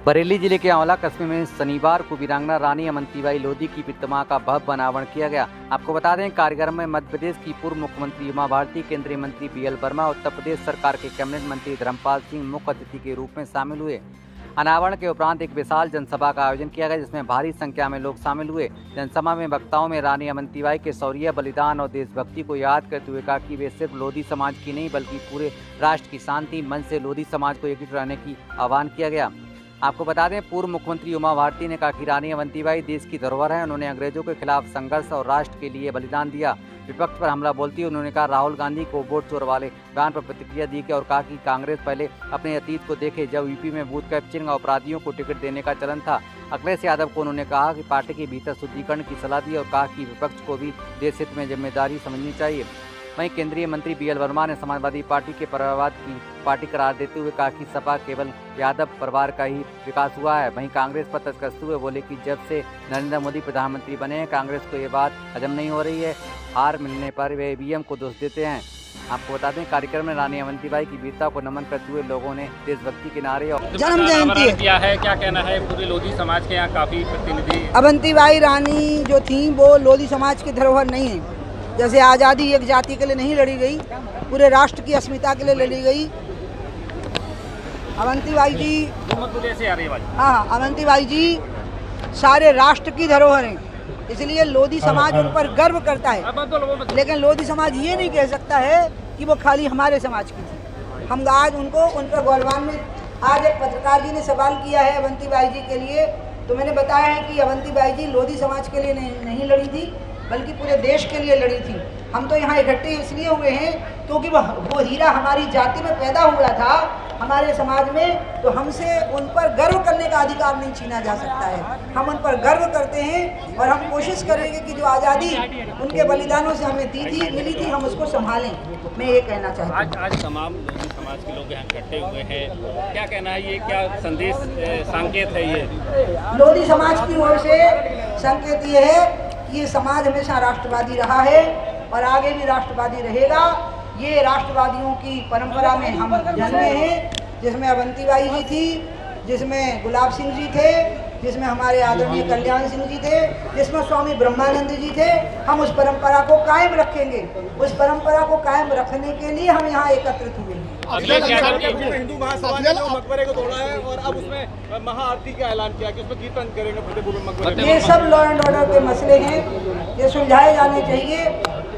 बरेली जिले के आंवला कस्बे में शनिवार को वीरांगना रानी अवंतीबाई लोधी की प्रतिमा का भव्य अनावरण किया गया। आपको बता दें, कार्यक्रम में मध्य प्रदेश की पूर्व मुख्यमंत्री उमा भारती, केंद्रीय मंत्री BL वर्मा, उत्तर प्रदेश सरकार के कैबिनेट मंत्री धर्मपाल सिंह मुख्य अतिथि के रूप में शामिल हुए। अनावरण के उपरांत एक विशाल जनसभा का आयोजन किया गया, जिसमें भारी संख्या में लोग शामिल हुए। जनसभा में वक्ताओं में रानी अवंतीबाई के शौर्य, बलिदान और देशभक्ति को याद करते हुए कहा कि वे सिर्फ लोधी समाज की नहीं बल्कि पूरे राष्ट्र की शांति। मंच से लोधी समाज को एकजुट रहने की आह्वान किया गया। आपको बता दें, पूर्व मुख्यमंत्री उमा भारती ने कहा कि रानी अवंतीबाई देश की धरोहर है। उन्होंने अंग्रेजों के खिलाफ संघर्ष और राष्ट्र के लिए बलिदान दिया। विपक्ष पर हमला बोलती हुए उन्होंने कहा राहुल गांधी को वोट चोर वाले बयान पर प्रतिक्रिया दी और कहा कि कांग्रेस पहले अपने अतीत को देखे, जब यूपी में बूथ कैप्चरिंग और अपराधियों को टिकट देने का चलन था। अखिलेश यादव को उन्होंने कहा कि पार्टी के भीतर शुद्धिकरण की सलाह दी और कहा कि विपक्ष को भी देश हित में जिम्मेदारी समझनी चाहिए। वहीं केंद्रीय मंत्री BL वर्मा ने समाजवादी पार्टी के परिवारवाद की पार्टी करार देते हुए कहा कि सपा केवल यादव परिवार का ही विकास हुआ है। वहीं कांग्रेस पर तंज कसते हुए बोले कि जब से नरेंद्र मोदी प्रधानमंत्री बने हैं, कांग्रेस को ये बात हजम नहीं हो रही है। हार मिलने पर वे EVM को दोष देते हैं। आपको बता दें, कार्यक्रम में रानी अवंतीबाई की वीरता को नमन करते हुए लोगों ने देशभक्ति के नारे और जन्म जयंती किया है। क्या कहना है? पूरे लोधी समाज के यहाँ काफी प्रतिनिधि। अवंतीबाई रानी जो थी वो लोधी समाज की धरोहर नहीं है। जैसे आज़ादी एक जाति के लिए नहीं लड़ी गई, पूरे राष्ट्र की अस्मिता के लिए लड़ी गई। अवंतीबाई जी, हाँ, अवंतीबाई जी सारे राष्ट्र की धरोहर हैं, इसलिए लोधी समाज उन पर गर्व करता है। लेकिन लोधी समाज ये नहीं कह सकता है कि वो खाली हमारे समाज की थी। हम आज उन पर गौरवान्वित। आज एक पत्रकार जी ने सवाल किया है अवंतीबाई जी के लिए, तो मैंने बताया है कि अवंतीबाई जी लोधी समाज के लिए नहीं लड़ी थी बल्कि पूरे देश के लिए लड़ी थी। हम तो यहाँ इकट्ठे इसलिए हुए हैं क्योंकि वो हीरा हमारी जाति में पैदा हुआ था, हमारे समाज में, तो हमसे उन पर गर्व करने का अधिकार नहीं छीना जा सकता है। हम उन पर गर्व करते हैं और हम कोशिश करेंगे कि जो आज़ादी उनके बलिदानों से हमें मिली थी, हम उसको संभालें। मैं ये कहना चाहता हूँ। आज तमाम लोधी समाज के लोग यहाँ इकट्ठे हुए हैं, क्या कहना है? ये क्या संदेश संकेत है? ये लोधी समाज की ओर से संकेत ये है कि ये समाज हमेशा राष्ट्रवादी रहा है और आगे भी राष्ट्रवादी रहेगा। ये राष्ट्रवादियों की परंपरा में हम जन्मे हैं, जिसमें अवंतीबाई जी थी, जिसमें गुलाब सिंह जी थे, जिसमें हमारे आदरणीय कल्याण सिंह जी थे, जिसमें स्वामी ब्रह्मानंद जी थे। हम उस परंपरा को कायम रखेंगे। उस परंपरा को कायम रखने के लिए हम यहाँ एकत्रित हुए हैं। हिंदू महासभा ने मकबरे को तोड़ा है और अब उसमें महाआरती का ऐलान किया कि उसमें कीर्तन करेंगे फतेहपुर में मकबरे। ये सब लॉ एंड ऑर्डर के मसले हैं, ये सुलझाए जाने चाहिए।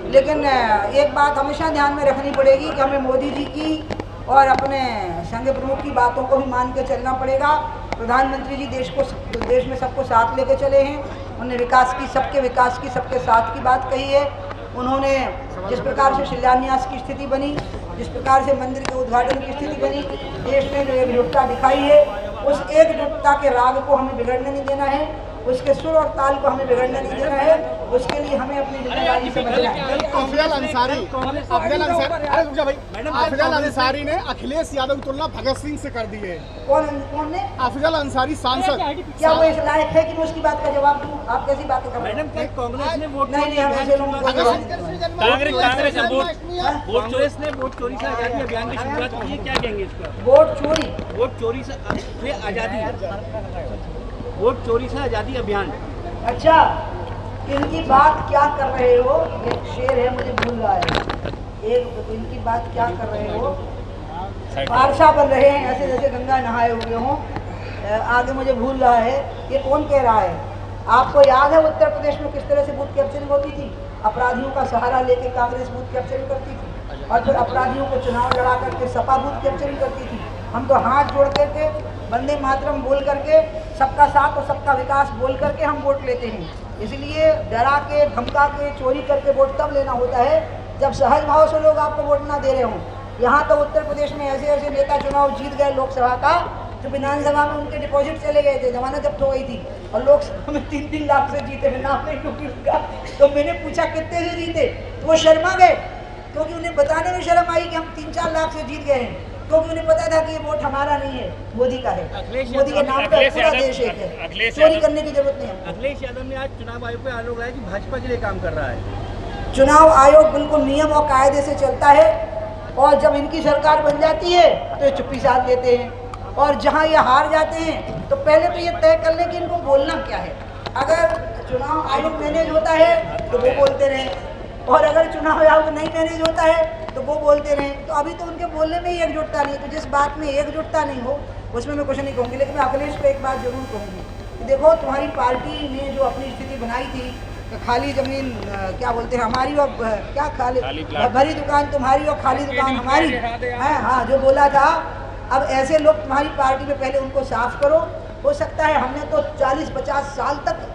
लेकिन एक बात हमेशा ध्यान में रखनी पड़ेगी कि हमें मोदी जी की और अपने संघ प्रमुख की बातों को भी मान के चलना पड़ेगा। प्रधानमंत्री जी देश में सबको साथ लेके चले हैं। उन्होंने विकास की, सबके साथ की बात कही है। उन्होंने जिस प्रकार से शिलान्यास की स्थिति बनी, जिस प्रकार से मंदिर के उद्घाटन की स्थिति बनी, देश ने जो एकजुटता दिखाई है, उस एकजुटता के राग को हमें बिगड़ने नहीं देना है, उसके सुर और ताल को हमें बिगड़ने नहीं देना है। उसके लिए हमें अपनी जिम्मेदारी से बचना है। अफजल अंसारी ने अखिलेश यादव की तुलना भगत सिंह से कर दी है। कौन ने? अफजल अंसारी सांसद। क्या वो इस लायक है कि मैं उसकी बात का जवाब दूं? आप कैसी बातें कर रहे हैं? कांग्रेस ने वोट नहीं, हम ऐसे लोगों को कांग्रेस ने वोट चोरी से आजादी अभियान की शुरुआत की है। क्या कहेंगे इस पर? वोट चोरी से आजादी, वोट चोरी से आजादी अभियान। अच्छा, इनकी बात क्या कर रहे हो? एक शेर है, मुझे भूल रहा है। इनकी बात क्या कर रहे हो? पारसा बन रहे हैं ऐसे जैसे गंगा नहाए हुए हों। आगे मुझे भूल रहा है, ये कौन कह रहा है? आपको याद है उत्तर प्रदेश में किस तरह से बूथ कैप्चरिंग होती थी? अपराधियों का सहारा लेके कांग्रेस बूथ कैप्चरिंग करती थी और फिर अपराधियों को चुनाव लड़ा करके सपा बूथ कैप्चरिंग करती थी। हम तो हाथ जोड़ करके, वंदे मातरम बोल करके, सबका साथ और सबका विकास बोल करके हम वोट लेते हैं। इसलिए डरा के, धमका के, चोरी करके वोट तब लेना होता है जब सहज भाव से लोग आपको वोट ना दे रहे हों। यहाँ तो उत्तर प्रदेश में ऐसे नेता चुनाव जीत गए लोकसभा का, जो विधानसभा में उनके डिपॉजिट चले गए थे, जमानत जब्त हो गई थी, और लोकसभा में 3-3 लाख से जीते हुए नाम नहीं टूटी उनका। तो मैंने पूछा कितने से जीते, तो वो शर्मा गए, क्योंकि उन्हें बताने में शर्म आई कि हम 3-4 लाख से जीत गए हैं, क्योंकि उन्हें पता था कि ये वोट हमारा नहीं है, मोदी का है। मोदी के नाम पर पूरा देश एक है, चोरी करने की जरूरत नहीं है। अखिलेश यादव ने आज चुनाव आयोग पे आरोप लगाया कि भाजपा के लिए काम कर रहा है। चुनाव आयोग बिल्कुल नियम और कायदे से चलता है, और जब इनकी सरकार बन जाती है तो ये चुप्पी साध लेते हैं और जहाँ ये हार जाते हैं तो पहले तो ये तय कर लें कि इनको बोलना क्या है। अगर चुनाव आयोग मैनेज होता है तो वो बोलते रहें, और अगर चुनाव आयोग नहीं मैनेज होता है तो वो बोलते रहें। तो अभी तो उनके बोलने में ही एकजुटता नहीं है, तो जिस बात में एकजुटता नहीं हो उसमें मैं कुछ नहीं कहूँगी। लेकिन मैं अखिलेश को एक बात जरूर कहूँगी कि देखो, तुम्हारी पार्टी ने जो अपनी स्थिति बनाई थी, खाली जमीन क्या बोलते हैं हमारी और क्या खाली भरी दुकान तुम्हारी और खाली दुकान हमारी है, हाँ जो बोला था। अब ऐसे लोग तुम्हारी पार्टी में, पहले उनको साफ करो। हो सकता है हमने तो 40-50 साल तक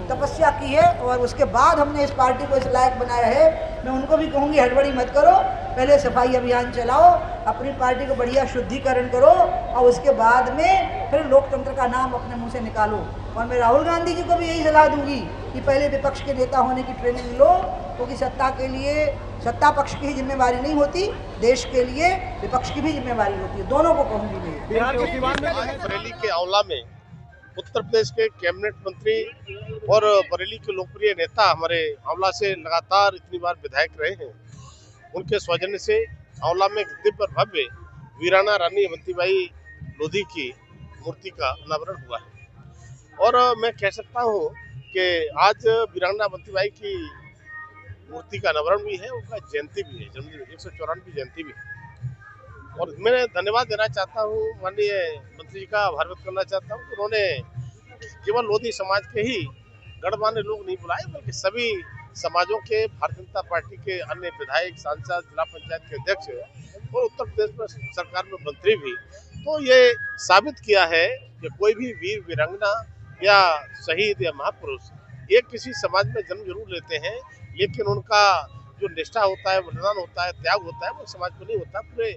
तपस्या की है और उसके बाद हमने इस पार्टी को इस लायक बनाया है। मैं उनको भी कहूँगी हड़बड़ी मत करो, पहले सफाई अभियान चलाओ, अपनी पार्टी को बढ़िया शुद्धिकरण करो और उसके बाद में फिर लोकतंत्र का नाम अपने मुंह से निकालो। और मैं राहुल गांधी जी को भी यही सलाह दूंगी कि पहले विपक्ष के नेता होने की ट्रेनिंग लो, क्योंकि सत्ता के लिए सत्ता पक्ष की ही जिम्मेवारी नहीं होती, देश के लिए विपक्ष की भी जिम्मेवारी होती है। दोनों को कहूँगी मैं। बिहार के सिवान में बरेली के आंवला में उत्तर प्रदेश के कैबिनेट मंत्री और बरेली के लोकप्रिय नेता हमारे आंवला से लगातार इतनी बार विधायक रहे हैं, उनके सौजन्य से आंवला में दिव्य और भव्य वीराना रानी अवंतीबाई लोधी की मूर्ति का अनावरण हुआ है। और मैं कह सकता हूँ कि आज वीराना अवंतीबाई की मूर्ति का अनावरण भी है, उनका जयंती भी है, जन्मदिन 194वीं जयंती भी है। और मैं धन्यवाद देना चाहता हूँ, माननीय मंत्री जी का आभार व्यक्त करना चाहता हूँ। उन्होंने केवल लोधी समाज के ही गणमान्य लोग नहीं बुलाए, बल्कि सभी समाजों के, भारतीय जनता पार्टी के अन्य विधायक, सांसद, जिला पंचायत के अध्यक्ष और उत्तर प्रदेश में सरकार में मंत्री भी। तो ये साबित किया है कि कोई भी वीर वीरांगना या शहीद या महापुरुष एक किसी समाज में जन्म जरूर लेते हैं, लेकिन उनका जो निष्ठा होता है, बलिदान होता है, त्याग होता है, वो समाज को नहीं होता, पूरे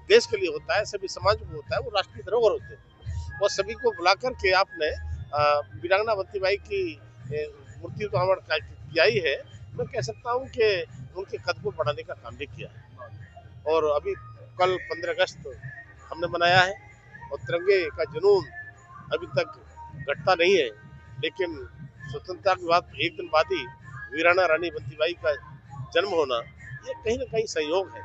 देश के लिए होता है, सभी समाज को होता है, वो राष्ट्रीय धरोहर होते हैं। और सभी को बुला करके आपने वीरांगना अवंतीबाई की मूर्ति तो हमारा किया ही है, मैं कह सकता हूँ कि उनके कद को बढ़ाने का काम भी किया है। और अभी कल 15 अगस्त हमने मनाया है और तिरंगे का जुनून अभी तक घटता नहीं है, लेकिन स्वतंत्रता के बाद एक दिन बाद ही वीराना रानी अवंतीबाई का जन्म होना, ये कहीं ना कहीं संयोग है।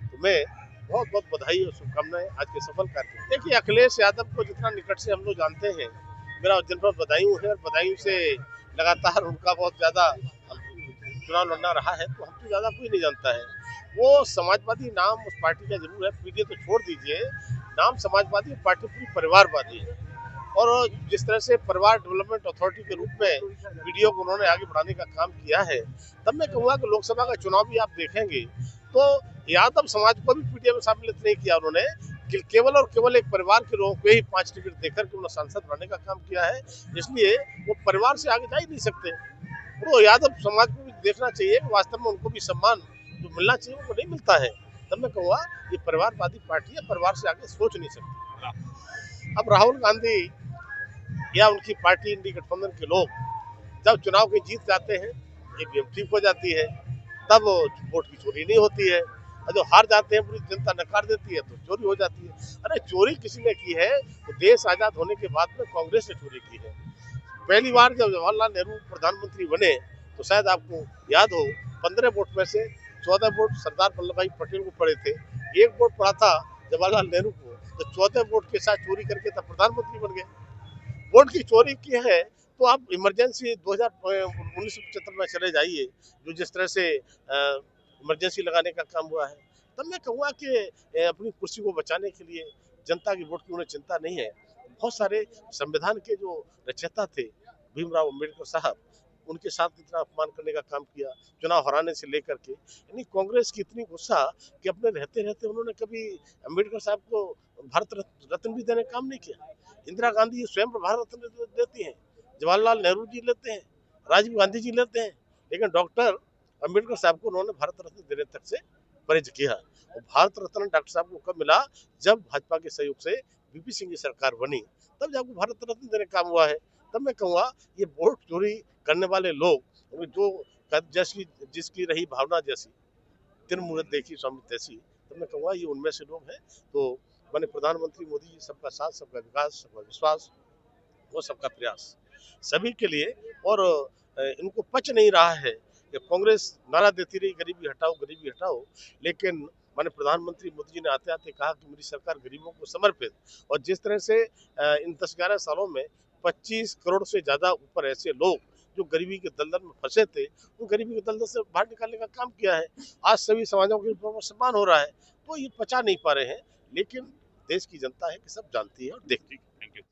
तो मैं बहुत बहुत बधाई और शुभकामनाएं आज के सफल कार्यक्रम। देखिए, अखिलेश यादव को जितना निकट से हम लोग जानते हैं, मेरा जनपद बदायूं है और बदायूं से लगातार उनका बहुत ज़्यादा चुनाव लड़ना रहा है, तो हम तो ज़्यादा कोई नहीं जानता है। वो समाजवादी नाम उस पार्टी का जरूर है, पीढ़ी तो छोड़ दीजिए, नाम समाजवादी, पार्टी पूरी परिवारवादी है। और जिस तरह से परिवार डेवलपमेंट अथॉरिटी के रूप में वीडियो को उन्होंने आगे बढ़ाने का काम किया है, तब मैं कहूँगा कि लोकसभा का चुनाव भी आप देखेंगे तो यादव समाज को भी पीडीए में शामिल नहीं किया उन्होंने, केवल और केवल एक परिवार के लोगों को ही 5 टिकट देकर के उन्होंने सांसद बनने का काम किया है। इसलिए वो परिवार से आगे जा ही नहीं सकते। तो यादव समाज को भी देखना चाहिए कि वास्तव में उनको भी सम्मान जो मिलना चाहिए वो नहीं मिलता है। तब मैं कहूँगा ये परिवारवादी पार्टी है, परिवार से आगे सोच नहीं सकती। अब राहुल गांधी या उनकी पार्टी इंडी गठबंधन के लोग जब चुनाव की जीत जाते हैं, ईवीएम ठीक हो जाती है, तब वोट की चोरी नहीं होती है, और जो हार जाते हैं पूरी जनता नकार देती है तो चोरी हो जाती है। अरे चोरी किसी ने की है तो देश आजाद होने के बाद में कांग्रेस ने चोरी की है। पहली बार जब जवाहरलाल नेहरू प्रधानमंत्री बने तो शायद आपको याद हो, 15 वोट में से 14 वोट सरदार वल्लभ भाई पटेल को पड़े थे, 1 वोट पड़ा था जवाहरलाल नेहरू को, तो 14 वोट के साथ चोरी करके तब प्रधानमंत्री बन गए। वोट की चोरी की है तो आप इमरजेंसी 1975 में चले जाइए, जो जिस तरह से इमरजेंसी लगाने का काम हुआ है। तब मैं कहूँगा कि अपनी कुर्सी को बचाने के लिए जनता की वोट की उन्हें चिंता नहीं है। बहुत सारे संविधान के जो रचयिता थे भीमराव अम्बेडकर साहब, उनके साथ इतना अपमान करने का काम किया, चुनाव हराने से लेकर के। यानी कांग्रेस की इतनी गुस्सा कि अपने रहते रहते उन्होंने कभी अम्बेडकर साहब को भारत रत्न भी देने का काम नहीं किया। इंदिरा गांधी स्वयं भारत रत्न देती हैं, जवाहरलाल नेहरू जी लेते हैं, राजीव गांधी जी लेते हैं, लेकिन डॉक्टर अम्बेडकर साहब को उन्होंने भारत रत्न देने तक से परहेज किया। और भारत रत्न डॉक्टर साहब को कब मिला? जब भाजपा के सहयोग से वीपी सिंह की सरकार बनी, तब जाकर भारत रत्न देने का काम हुआ है। तब मैं कहूँगा ये वोट चोरी करने वाले लोग जो जैसी जिसकी रही भावना जैसी, तीन मुहूर्त देखी स्वामी तैसी, तब मैं कहूँगा ये उनमें से लोग हैं। तो माननीय प्रधानमंत्री मोदी जी, सबका साथ, सबका विकास, सबका विश्वास वो सबका प्रयास सभी के लिए। और इनको पच नहीं रहा है कि कांग्रेस नारा देती रही गरीबी हटाओ, गरीबी हटाओ, लेकिन माननीय प्रधानमंत्री मोदी जी ने आते आते कहा कि मेरी सरकार गरीबों को समर्पित, और जिस तरह से इन 10-11 सालों में 25 करोड़ से ज़्यादा ऊपर ऐसे लोग जो गरीबी के दलदल में फंसे थे, उन गरीबी के दलदल से बाहर निकालने का काम किया है। आज सभी समाजों के ऊपर सम्मान हो रहा है, तो ये पचा नहीं पा रहे हैं, लेकिन देश की जनता है कि सब जानती है और देखती है। Thank you.